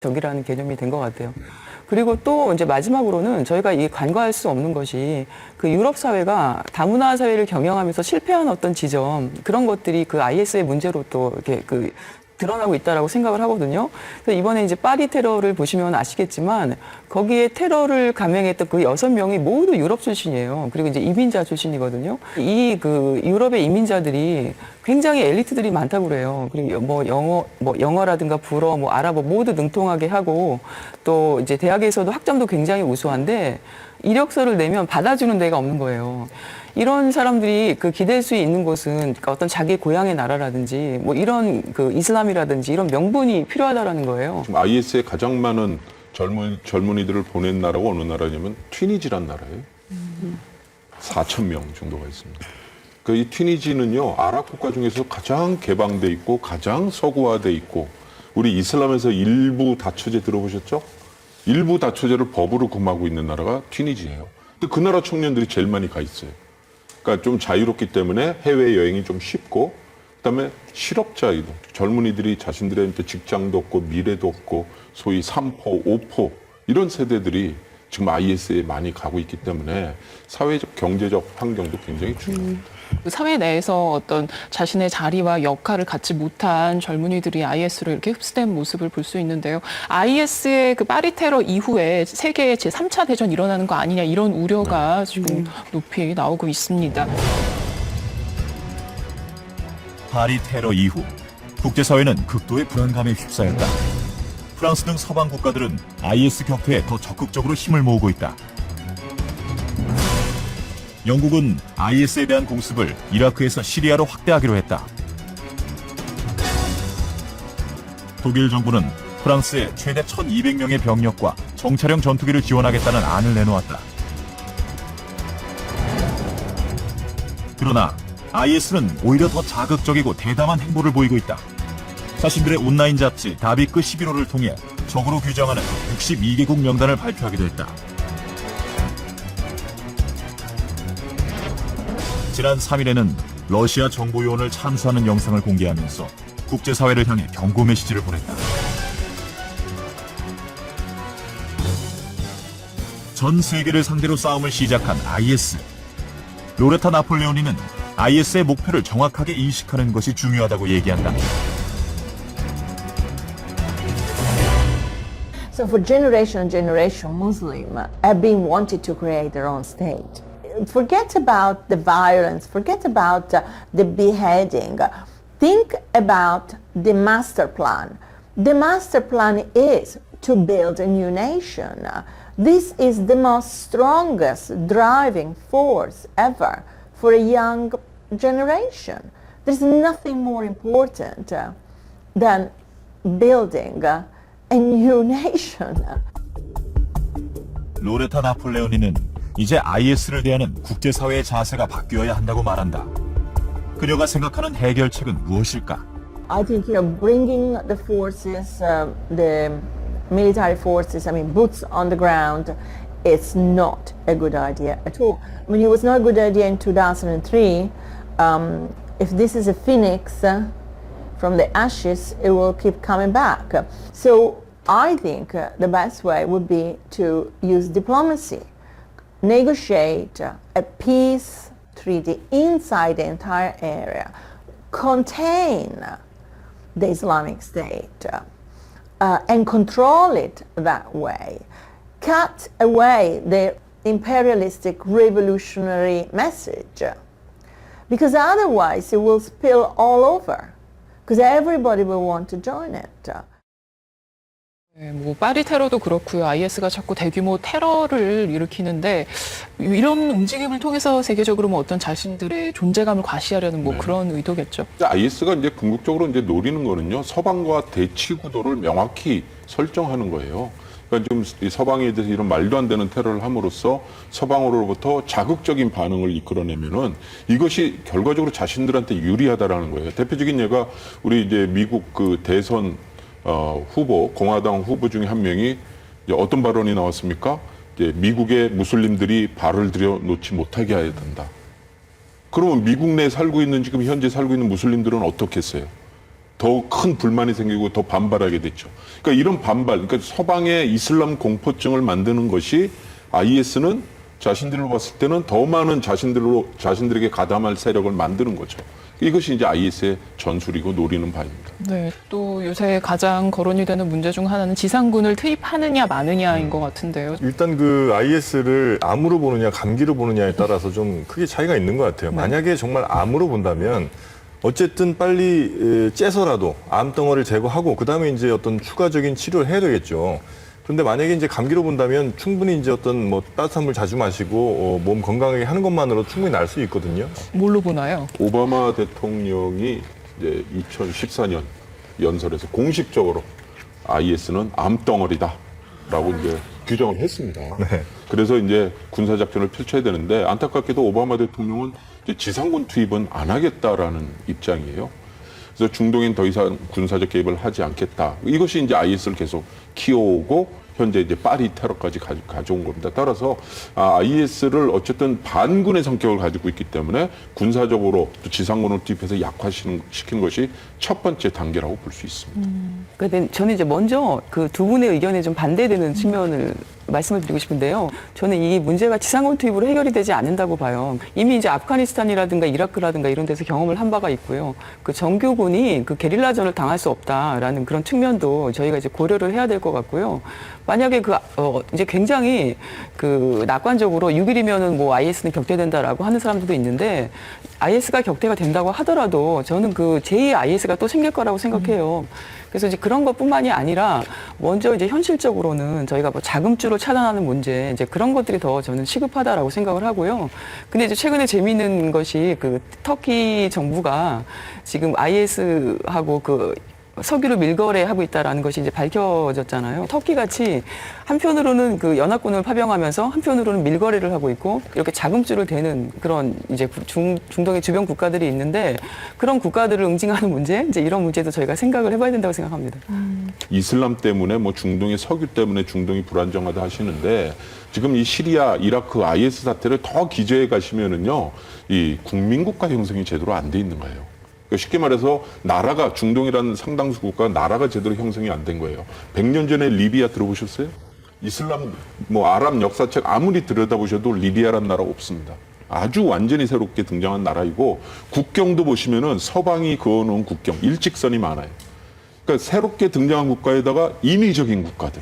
적이라는 개념이 된 것 같아요. 그리고 또 이제 마지막으로는 저희가 이 간과할 수 없는 것이 그 유럽 사회가 다문화 사회를 경영하면서 실패한 어떤 지점 그런 것들이 그 IS의 문제로 또 이렇게 그 드러나고 있다라고 생각을 하거든요. 그래서 이번에 이제 파리 테러를 보시면 아시겠지만 거기에 테러를 감행했던 그 6명이 모두 유럽 출신이에요. 그리고 이제 이민자 출신이거든요. 이 그 유럽의 이민자들이 굉장히 엘리트들이 많다고 그래요. 그리고 뭐 영어라든가 불어, 뭐 아랍어 모두 능통하게 하고 또 이제 대학에서도 학점도 굉장히 우수한데 이력서를 내면 받아주는 데가 없는 거예요. 이런 사람들이 그 기댈 수 있는 곳은 그러니까 어떤 자기 고향의 나라라든지 뭐 이런 그 이슬람이라든지 이런 명분이 필요하다라는 거예요. 지금 IS에 가장 많은 젊은이들을 보낸 나라가 어느 나라냐면 튀니지란 나라예요. 4,000명 정도가 있습니다. 그 이 튀니지는요 아랍 국가 중에서 가장 개방돼 있고 가장 서구화돼 있고 우리 이슬람에서 일부 다처제 들어보셨죠? 일부 다처제를 법으로 금하고 있는 나라가 튀니지예요. 근데 그 나라 청년들이 제일 많이 가 있어요. 그러니까 좀 자유롭기 때문에 해외 여행이 좀 쉽고, 그다음에 실업자 이동, 젊은이들이 자신들한테 직장도 없고 미래도 없고 소위 3포, 5포 이런 세대들이 지금 IS에 많이 가고 있기 때문에 사회적 경제적 환경도 굉장히 중요합니다. 사회 내에서 어떤 자신의 자리와 역할을 갖지 못한 젊은이들이 IS로 이렇게 흡수된 모습을 볼 수 있는데요. IS의 그 파리 테러 이후에 세계의 제3차 대전 일어나는 거 아니냐 이런 우려가 지금 높이 나오고 있습니다. 파리 테러 이후 국제사회는 극도의 불안감에 휩싸였다. 프랑스 등 서방 국가들은 IS 격퇴에 더 적극적으로 힘을 모으고 있다. 영국은 IS에 대한 공습을 이라크에서 시리아로 확대하기로 했다. 독일 정부는 프랑스에 최대 1,200명의 병력과 정찰형 전투기를 지원하겠다는 안을 내놓았다. 그러나 IS는 오히려 더 자극적이고 대담한 행보를 보이고 있다. 자신들의 온라인 잡지 다비크 11호를 통해 적으로 규정하는 62개국 명단을 발표하기도 했다. 지난 3일에는 러시아 정보요원을 참수하는 영상을 공개하면서 국제사회를 향해 경고 메시지를 보냈다. 전 세계를 상대로 싸움을 시작한 IS. 로레타 나폴레오니는 IS의 목표를 정확하게 인식하는 것이 중요하다고 얘기한다. So for generation and generation, Muslims have been wanting to create their own state. Forget about the violence, forget about the beheading. Think about the master plan. The master plan is to build a new nation. This is the most strongest driving force ever for a young generation. There's nothing more important than building a new nation. 로레타 나폴레오니는 이제 IS를 대하는 국제사회의 자세가 바뀌어야 한다고 말한다. 그녀가 생각하는 해결책은 무엇일까? I think bringing the forces, the military forces, boots on the ground, it's not a good idea at all. It was not a good idea in 2003. If this is a phoenix from the ashes, it will keep coming back. So I think the best way would be to use diplomacy, negotiate a peace treaty inside the entire area, contain the Islamic State, and control it that way, cut away the imperialistic revolutionary message, because otherwise it will spill all over, because everybody will want to join it. 네, 파리 테러도 그렇고요. IS가 자꾸 대규모 테러를 일으키는데 이런 움직임을 통해서 세계적으로 어떤 자신들의 존재감을 과시하려는 그런 의도겠죠. IS가 이제 궁극적으로 이제 노리는 거는요 서방과 대치 구도를 명확히 설정하는 거예요. 그러니까 지금 이 서방에 대해서 이런 말도 안 되는 테러를 함으로써 서방으로부터 자극적인 반응을 이끌어내면은 이것이 결과적으로 자신들한테 유리하다라는 거예요. 대표적인 예가 우리 이제 미국 그 대선 후보, 공화당 후보 중에 한 명이 이제 어떤 발언이 나왔습니까? 이제 미국의 무슬림들이 발을 들여놓지 못하게 해야 된다. 그러면 미국 내에 살고 있는 지금 현재 살고 있는 무슬림들은 어떻겠어요? 더 큰 불만이 생기고 더 반발하게 됐죠. 그러니까 이런 반발, 그러니까 서방의 이슬람 공포증을 만드는 것이 IS는 자신들로 봤을 때는 더 많은 자신들에게 가담할 세력을 만드는 거죠. 이것이 이제 IS의 전술이고 노리는 바입니다. 네, 또 요새 가장 거론이 되는 문제 중 하나는 지상군을 투입하느냐 마느냐인 것 같은데요. 일단 그 IS를 암으로 보느냐 감기로 보느냐에 따라서 좀 크게 차이가 있는 것 같아요. 만약에 정말 암으로 본다면 어쨌든 빨리 째서라도 암덩어리를 제거하고 그다음에 이제 어떤 추가적인 치료를 해야 되겠죠. 그런데 만약에 이제 감기로 본다면 충분히 이제 어떤 뭐 따뜻한 물 자주 마시고 몸 건강하게 하는 것만으로 충분히 날 수 있거든요. 뭘로 보나요? 오바마 대통령이 이제 2014년 연설에서 공식적으로 IS는 암덩어리다라고 이제 규정을 했습니다. 네. 그래서 이제 군사작전을 펼쳐야 되는데 안타깝게도 오바마 대통령은 이제 지상군 투입은 안 하겠다라는 입장이에요. 그래서 중동엔 더 이상 군사적 개입을 하지 않겠다. 이것이 이제 IS를 계속 키워오고 현재 이제 파리 테러까지 가져온 겁니다. 따라서 IS를 어쨌든 반군의 성격을 가지고 있기 때문에 군사적으로 또 지상군을 투입해서 약화시키는 것이 첫 번째 단계라고 볼 수 있습니다. 근데 저는 이제 먼저 그 두 분의 의견에 좀 반대되는 측면을 말씀을 드리고 싶은데요. 저는 이 문제가 지상군 투입으로 해결이 되지 않는다고 봐요. 이미 이제 아프가니스탄이라든가 이라크라든가 이런 데서 경험을 한 바가 있고요. 그 정규군이 그 게릴라전을 당할 수 없다라는 그런 측면도 저희가 이제 고려를 해야 될 것 같고요. 만약에 이제 굉장히 그 낙관적으로 6일이면은 뭐 IS는 격퇴된다라고 하는 사람들도 있는데 IS가 격퇴가 된다고 하더라도 저는 그 제2 IS가 또 생길 거라고 생각해요. 그래서 이제 그런 것뿐만이 아니라 먼저 이제 현실적으로는 저희가 뭐 자금줄을 차단하는 문제 이제 그런 것들이 더 저는 시급하다라고 생각을 하고요. 근데 이제 최근에 재미있는 것이 그 터키 정부가 지금 IS하고 그 석유를 밀거래하고 있다라는 것이 이제 밝혀졌잖아요. 터키 같이 한편으로는 그 연합군을 파병하면서 한편으로는 밀거래를 하고 있고 이렇게 자금줄을 대는 그런 이제 중동의 주변 국가들이 있는데 그런 국가들을 응징하는 문제, 이제 이런 문제도 저희가 생각을 해봐야 된다고 생각합니다. 이슬람 때문에 뭐 중동의 석유 때문에 중동이 불안정하다 하시는데 지금 이 시리아, 이라크 IS 사태를 더 기저해 가시면은요, 이 국민국가 형성이 제대로 안 돼 있는 거예요. 그러니까 쉽게 말해서 나라가 중동이라는 상당수 국가가 나라가 제대로 형성이 안 된 거예요. 100년 전에 리비아 들어보셨어요? 이슬람 뭐 아랍 역사책 아무리 들여다보셔도 리비아라는 나라 없습니다. 아주 완전히 새롭게 등장한 나라이고 국경도 보시면은 서방이 그어놓은 국경 일직선이 많아요. 그러니까 새롭게 등장한 국가에다가 인위적인 국가들.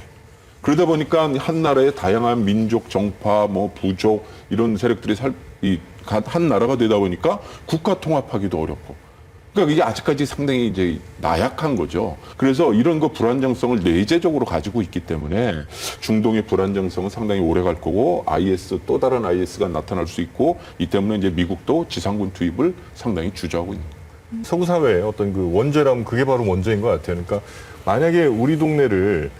그러다 보니까 한 나라의 다양한 민족, 정파, 뭐 부족 이런 세력들이 한 나라가 되다 보니까 국가 통합하기도 어렵고. 그러니까 이게 아직까지 상당히 이제 나약한 거죠. 그래서 이런 거 불안정성을 내재적으로 가지고 있기 때문에 중동의 불안정성은 상당히 오래 갈 거고 IS 또 다른 IS가 나타날 수 있고 이 때문에 이제 미국도 지상군 투입을 상당히 주저하고 있는 거예요. 서구 사회의 어떤 그 원죄라면 그게 바로 원죄인 것 같아요. 그러니까 만약에 우리 동네를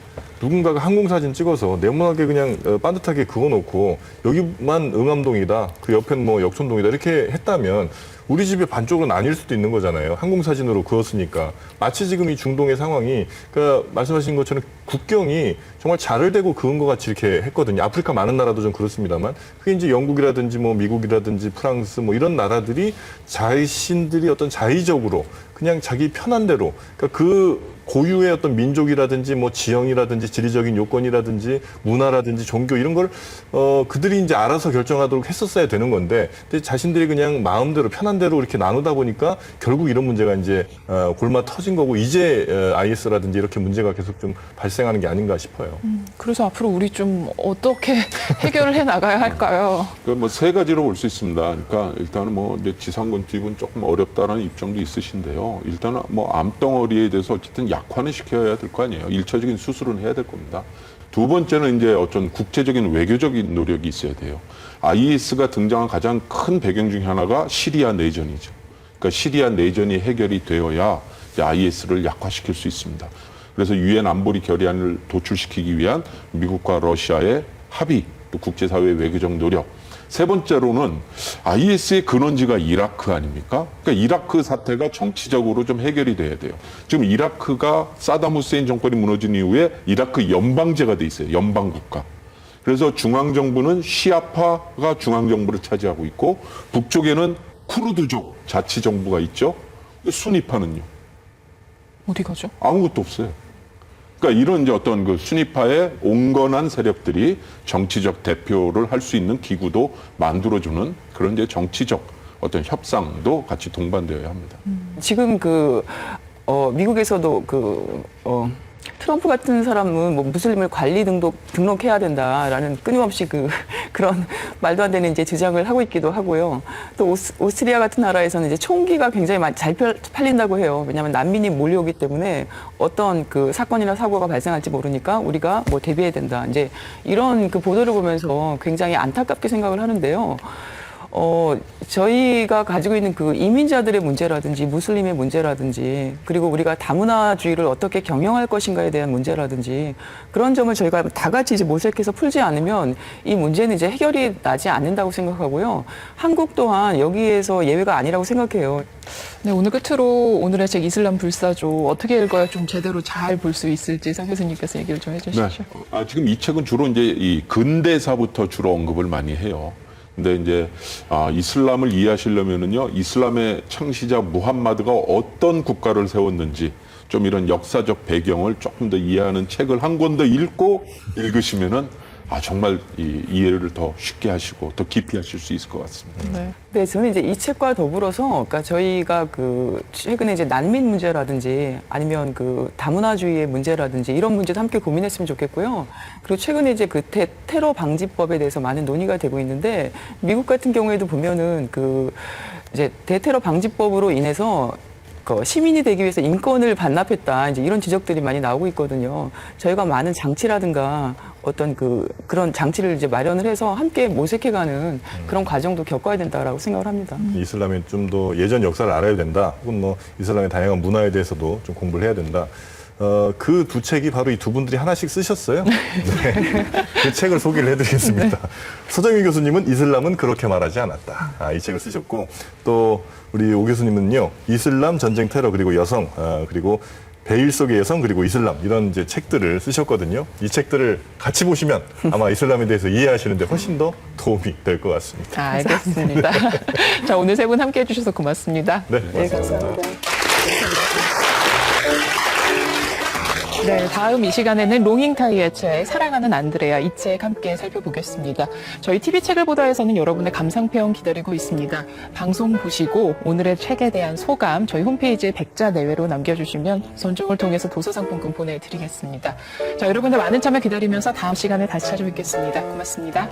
누군가가 항공사진 찍어서 네모나게 그냥 반듯하게 그어놓고 여기만 응암동이다, 그 옆엔 뭐 역촌동이다 이렇게 했다면 우리 집의 반쪽은 아닐 수도 있는 거잖아요. 항공사진으로 그었으니까. 마치 지금 이 중동의 상황이, 그러니까 말씀하신 것처럼 국경이 정말 자를 대고 그은 것 같이 이렇게 했거든요. 아프리카 많은 나라도 좀 그렇습니다만, 그게 이제 영국이라든지 뭐 미국이라든지 프랑스 뭐 이런 나라들이 자신들이 어떤 자의적으로 그냥 자기 편한 대로, 그러니까 그 고유의 어떤 민족이라든지 뭐 지형이라든지 지리적인 요건이라든지 문화라든지 종교 이런 걸 그들이 이제 알아서 결정하도록 했었어야 되는 건데, 근데 자신들이 그냥 마음대로 편한 대로 이렇게 나누다 보니까 결국 이런 문제가 이제 골마 터진 거고, 이제 IS라든지 이렇게 문제가 계속 좀 발생하는 게 아닌가 싶어요. 그래서 앞으로 우리 좀 어떻게 해결을 해 나가야 할까요? 그 뭐 세 가지로 볼 수 있습니다. 그러니까 일단은 뭐 이제 지상군 투입은 조금 어렵다는 입장도 있으신데요. 일단은 뭐 암덩어리에 대해서 어쨌든 약화는 시켜야 될 거 아니에요. 일차적인 수술은 해야 될 겁니다. 두 번째는 이제 어떤 국제적인 외교적인 노력이 있어야 돼요. IS가 등장한 가장 큰 배경 중에 하나가 시리아 내전이죠. 그러니까 시리아 내전이 해결이 되어야 이제 IS를 약화시킬 수 있습니다. 그래서 유엔 안보리 결의안을 도출시키기 위한 미국과 러시아의 합의, 또 국제사회의 외교적 노력. 세 번째로는 IS의 근원지가 이라크 아닙니까? 그러니까 이라크 사태가 정치적으로 좀 해결이 돼야 돼요. 지금 이라크가 사담 후세인 정권이 무너진 이후에 이라크 연방제가 돼 있어요. 연방국가. 그래서 중앙정부는 시아파가 중앙정부를 차지하고 있고 북쪽에는 쿠르드족 자치정부가 있죠. 순위파는요. 어디 가죠? 아무것도 없어요. 그러니까 이런 이제 어떤 그 순위파의 온건한 세력들이 정치적 대표를 할 수 있는 기구도 만들어주는 그런 이제 정치적 어떤 협상도 같이 동반되어야 합니다. 지금 미국에서도 트럼프 같은 사람은 뭐 무슬림을 관리 등록해야 된다라는 끊임없이 그런 말도 안 되는 이제 주장을 하고 있기도 하고요. 또 오스트리아 같은 나라에서는 이제 총기가 굉장히 많이 잘 팔린다고 해요. 왜냐하면 난민이 몰려오기 때문에 어떤 그 사건이나 사고가 발생할지 모르니까 우리가 뭐 대비해야 된다. 이제 이런 그 보도를 보면서 굉장히 안타깝게 생각을 하는데요. 저희가 가지고 있는 그 이민자들의 문제라든지 무슬림의 문제라든지 그리고 우리가 다문화주의를 어떻게 경영할 것인가에 대한 문제라든지 그런 점을 저희가 다 같이 이제 모색해서 풀지 않으면 이 문제는 이제 해결이 나지 않는다고 생각하고요. 한국 또한 여기에서 예외가 아니라고 생각해요. 네, 오늘 끝으로 오늘의 책 이슬람 불사조 어떻게 읽어야 좀 제대로 잘 볼 수 있을지 서 교수님께서 얘기를 좀 해주시죠. 지금 이 책은 주로 이제 이 근대사부터 주로 언급을 많이 해요. 근데 이제 이슬람을 이해하시려면은요, 이슬람의 창시자 무함마드가 어떤 국가를 세웠는지 좀 이런 역사적 배경을 조금 더 이해하는 책을 한 권 더 읽고 읽으시면은 정말 이해를 더 쉽게 하시고 더 깊이 하실 수 있을 것 같습니다. 네, 저는 이제 이 책과 더불어서, 그러니까 저희가 최근에 이제 난민 문제라든지 아니면 다문화주의의 문제라든지 이런 문제도 함께 고민했으면 좋겠고요. 그리고 최근에 이제 테러 방지법에 대해서 많은 논의가 되고 있는데 미국 같은 경우에도 보면은 이제 대테러 방지법으로 인해서 시민이 되기 위해서 인권을 반납했다. 이제 이런 지적들이 많이 나오고 있거든요. 저희가 많은 장치라든가 어떤 그런 장치를 이제 마련을 해서 함께 모색해가는 그런 과정도 겪어야 된다라고 생각을 합니다. 이슬람의 좀 더 예전 역사를 알아야 된다. 혹은 뭐 이슬람의 다양한 문화에 대해서도 좀 공부를 해야 된다. 그 두 책이 바로 이 두 분들이 하나씩 쓰셨어요. 네. 그 책을 소개를 해드리겠습니다. 서정희 교수님은 이슬람은 그렇게 말하지 않았다. 이 책을 쓰셨고, 또 우리 오 교수님은요, 이슬람, 전쟁, 테러, 그리고 여성, 그리고 베일 속의 여성, 그리고 이슬람, 이런 이제 책들을 쓰셨거든요. 이 책들을 같이 보시면 아마 이슬람에 대해서 이해하시는데 훨씬 더 도움이 될 것 같습니다. 알겠습니다. 자, 오늘 세 분 함께 해주셔서 고맙습니다. 네, 고맙습니다. 네, 다음 이 시간에는 롱잉타이의 책 사랑하는 안드레아 이 책 함께 살펴보겠습니다. 저희 TV 책을 보다에서는 여러분의 감상평 기다리고 있습니다. 방송 보시고 오늘의 책에 대한 소감 저희 홈페이지에 백자 내외로 남겨주시면 선정을 통해서 도서상품권 보내드리겠습니다. 자, 여러분들 많은 참여 기다리면서 다음 시간에 다시 찾아뵙겠습니다. 고맙습니다.